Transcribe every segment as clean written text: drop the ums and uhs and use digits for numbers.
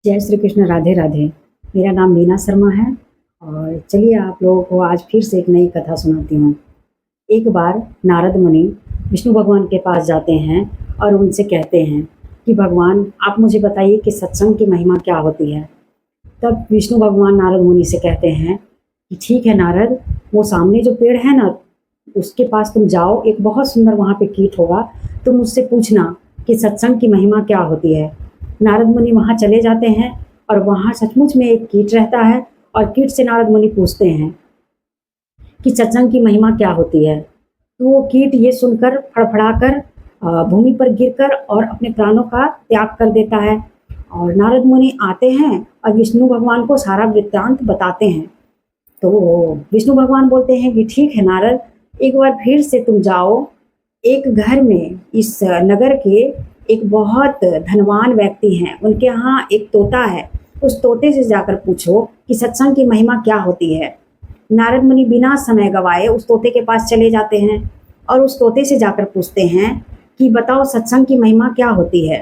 जय श्री कृष्ण, राधे राधे। मेरा नाम मीना शर्मा है और चलिए आप लोगों को आज फिर से एक नई कथा सुनाती हूँ। एक बार नारद मुनि विष्णु भगवान के पास जाते हैं और उनसे कहते हैं कि भगवान आप मुझे बताइए कि सत्संग की महिमा क्या होती है। तब विष्णु भगवान नारद मुनि से कहते हैं कि ठीक है नारद, वो सामने जो पेड़ है ना, उसके पास तुम जाओ, एक बहुत सुंदर वहाँ पे कीट होगा, तुम उससे पूछना कि सत्संग की महिमा क्या होती है। नारद मुनि वहाँ चले जाते हैं और वहाँ सचमुच में एक कीट रहता है और कीट से नारद मुनि पूछते हैं कि सत्संग की महिमा क्या होती है। तो वो कीट ये सुनकर फड़फड़ाकर भूमि पर गिरकर और अपने प्राणों का त्याग कर देता है। और नारद मुनि आते हैं और विष्णु भगवान को सारा वृत्तांत बताते हैं। तो विष्णु भगवान बोलते हैं कि ठीक है नारद, एक बार फिर से तुम जाओ, एक घर में इस नगर के एक बहुत धनवान व्यक्ति हैं, उनके यहाँ एक तोता है, उस तोते से जाकर पूछो कि सत्संग की महिमा क्या होती है। नारद मुनि बिना समय गवाए उस तोते के पास चले जाते हैं और उस तोते से जाकर पूछते हैं कि बताओ सत्संग की महिमा क्या होती है।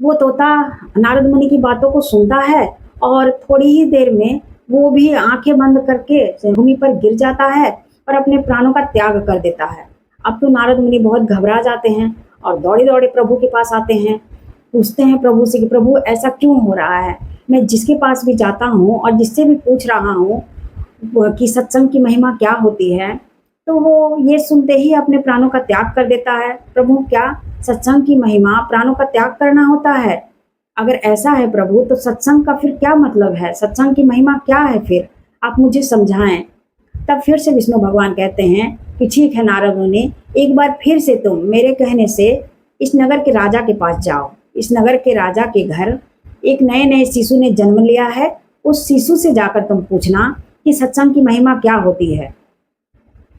वो तोता नारद मुनि की बातों को सुनता है और थोड़ी ही देर में वो भी आंखें बंद करके भूमि पर गिर जाता है और अपने प्राणों का त्याग कर देता है। अब तो नारद मुनि बहुत घबरा जाते हैं और दौड़े दौड़े प्रभु के पास आते हैं, पूछते हैं प्रभु से कि प्रभु ऐसा क्यों हो रहा है। मैं जिसके पास भी जाता हूँ और जिससे भी पूछ रहा हूँ कि सत्संग की महिमा क्या होती है, तो वो ये सुनते ही अपने प्राणों का त्याग कर देता है। प्रभु, क्या सत्संग की महिमा प्राणों का त्याग करना होता है? अगर ऐसा है प्रभु, तो सत्संग का फिर क्या मतलब है? सत्संग की महिमा क्या है फिर? आप मुझे समझाएं। तब फिर से विष्णु भगवान कहते हैं कि ठीक है नारद मुनि, एक बार फिर से तुम मेरे कहने से इस नगर के राजा के पास जाओ। इस नगर के राजा के घर एक नए नए शिशु ने जन्म लिया है, उस शिशु से जाकर तुम पूछना कि सत्संग की महिमा क्या होती है।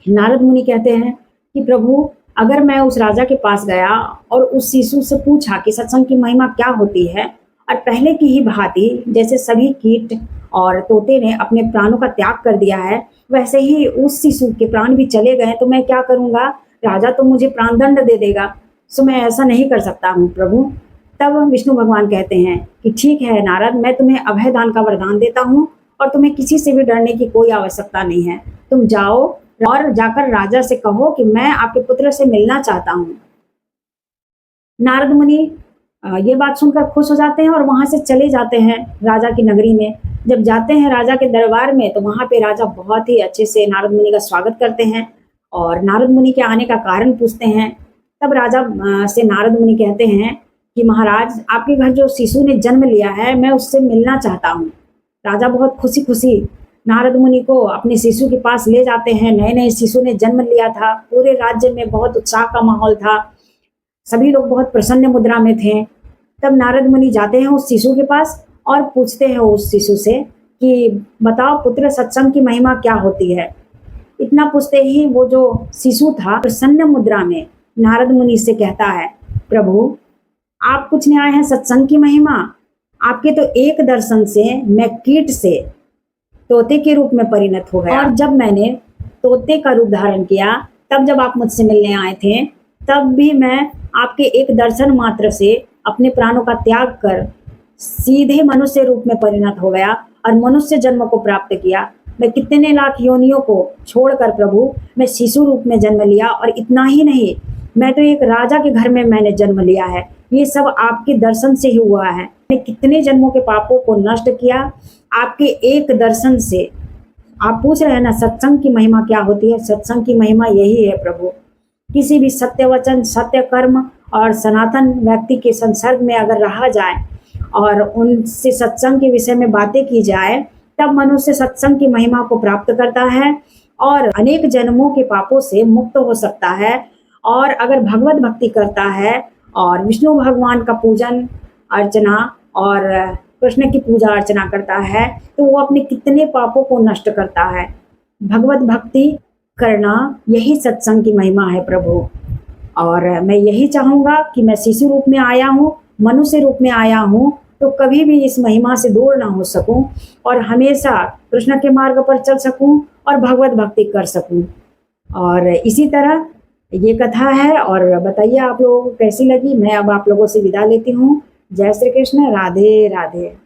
नारद मुनि कहते हैं कि प्रभु, अगर मैं उस राजा के पास गया और उस शिशु से पूछा कि सत्संग की महिमा क्या होती है, और पहले की ही भांति जैसे सभी कीट और तोते ने अपने प्राणों का त्याग कर दिया है, वैसे ही उस शिशु के प्राण भी चले गए, तो मैं क्या करूंगा? राजा तो मुझे प्राण दंड दे देगा। सो मैं ऐसा नहीं कर सकता हूँ प्रभु। तब विष्णु भगवान कहते हैं कि ठीक है नारद, मैं तुम्हें अभय दान का वरदान देता हूँ और तुम्हें किसी से भी डरने की कोई आवश्यकता नहीं है। तुम जाओ और जाकर राजा से कहो कि मैं आपके पुत्र से मिलना चाहता हूँ। नारद मुनि ये बात सुनकर खुश हो जाते हैं और वहां से चले जाते हैं राजा की नगरी में। जब जाते हैं राजा के दरबार में, तो वहां पे राजा बहुत ही अच्छे से नारद मुनि का स्वागत करते हैं और नारद मुनि के आने का कारण पूछते हैं। तब राजा से नारद मुनि कहते हैं कि महाराज, आपके घर जो शिशु ने जन्म लिया है, मैं उससे मिलना चाहता हूँ। राजा बहुत खुशी खुशी नारद मुनि को अपने शिशु के पास ले जाते हैं। नए नए शिशु ने जन्म लिया था, पूरे राज्य में बहुत उत्साह का माहौल था, सभी लोग बहुत प्रसन्न मुद्रा में थे। तब नारद मुनि जाते हैं उस शिशु के पास और पूछते हैं उस शिशु से कि बताओ पुत्र, सत्संग की महिमा क्या होती है। इतना पूछते ही वो जो शिशु था प्रसन्न मुद्रा में नारद मुनि से कहता है, प्रभु आप पूछने आए हैं सत्संग की महिमा? आपके तो एक दर्शन से मैं कीट से तोते के रूप में परिणत हो गया, और जब मैंने तोते का रूप धारण किया, तब जब आप मुझसे मिलने आए थे, तब भी मैं आपके एक दर्शन मात्र से अपने प्राणों का त्याग कर सीधे मनुष्य रूप में परिणत हो गया और मनुष्य जन्म को प्राप्त किया। मैं कितने लाख योनियों को छोड़कर प्रभु मैं शिशु रूप में जन्म लिया, और इतना ही नहीं, मैं तो एक राजा के घर में मैंने जन्म लिया है। ये सब आपके दर्शन से ही हुआ है। मैंने कितने जन्मों के पापों को नष्ट किया आपके एक दर्शन से। आप पूछ रहे हैं ना सत्संग की महिमा क्या होती है? सत्संग की महिमा यही है प्रभु, किसी भी सत्य वचन, सत्य कर्म और सनातन व्यक्ति के संसर्ग में अगर रहा जाए और उनसे सत्संग के विषय में बातें की जाए, तब मनुष्य सत्संग की महिमा को प्राप्त करता है और अनेक जन्मों के पापों से मुक्त हो सकता है। और अगर भगवत भक्ति करता है और विष्णु भगवान का पूजन अर्चना और कृष्ण की पूजा अर्चना करता है, तो वो अपने कितने पापों को नष्ट करता है। भगवत भक्ति करना यही सत्संग की महिमा है प्रभु। और मैं यही चाहूँगा कि मैं शिशु रूप में आया हूँ, मनुष्य रूप में आया हूँ, तो कभी भी इस महिमा से दूर ना हो सकूं और हमेशा कृष्ण के मार्ग पर चल सकूं और भगवत भक्ति कर सकूं। और इसी तरह ये कथा है। और बताइए आप लोगों को कैसी लगी। मैं अब आप लोगों से विदा लेती हूँ। जय श्री कृष्ण। राधे राधे।